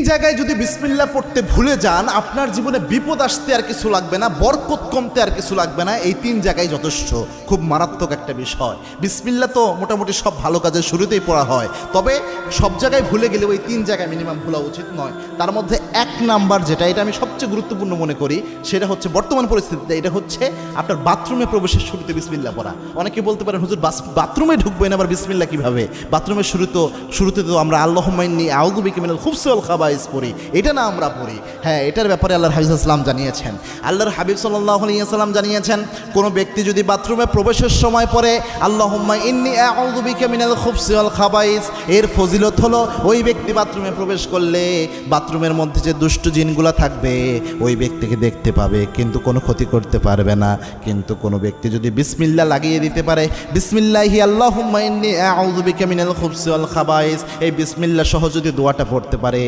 জায়গায় যদি বিসমিল্লাহ পড়তে ভুলে যান, আপনার জীবনে বিপদ আসতে আর কিছু লাগবে না, বরকত কমতে আর কিছু লাগবে না। এই 3 জায়গায় যথেষ্ট। খুব মারাত্মক একটা বিষয়। বিসমিল্লাহ তো মোটামুটি সব ভালো কাজের শুরুতেই পড়া হয়, তবে সব জায়গায় ভুলে গেলেও এই 3 জায়গায় মিনিমাম ভুলা উচিত নয়। তার মধ্যে 1 নাম্বার যেটা, এটা আমি সবচেয়ে গুরুত্বপূর্ণ মনে করি, সেটা হচ্ছে বর্তমান পরিস্থিতিতে এটা হচ্ছে আপনার বাথরুমে প্রবেশের শুরুতে বিসমিল্লাহ পড়া। অনেকে বলতে পারেন, হুজুর বাথরুমে ঢুকবেন আবার বিসমিল্লাহ কিভাবে? বাথরুমের শুরুতে তো আমরা আল্লাহুম্মা ইন্নী আউযু বিকা মিনাল খুবসি ওয়াল খাবাইস পড়ি, এটা না আমরা পড়ি। হ্যাঁ, এটার ব্যাপারে আল্লাহর হাবিব সাল্লাল্লাহু আলাইহি ওয়াসাল্লাম জানিয়েছেন। আল্লাহর হাবিব সাল্লাল্লাহু আলাইহি ওয়াসাল্লাম জানিয়েছেন, কোনো ব্যক্তি যদি বাথরুমে প্রবেশের সময় পড়ে আল্লাহুম্মা ইন্নী আউযু বিকা মিনাল খুবসি ওয়াল খাবাইস, এর ফজিলত হলো ওই ব্যক্তি বাথরুমে প্রবেশ করলে বাথরুমের মধ্যে যে দুষ্ট জিনগুলো থাকবে ওই ব্যক্তিকে দেখতে পাবে, কিন্তু কোনো ক্ষতি করতে পারবে না। কিন্তু কোনো ব্যক্তি যদি বিসমিল্লাহ লাগিয়ে দিতে পারে, বিসমিল্লাহি আল্লাহুম্মা ইন্নী আউযু বিকা মিনাল খুবসি ওয়াল খাবাইস, এই বিসমিল্লাহ সহ যদি দোয়াটা পড়তে পারে,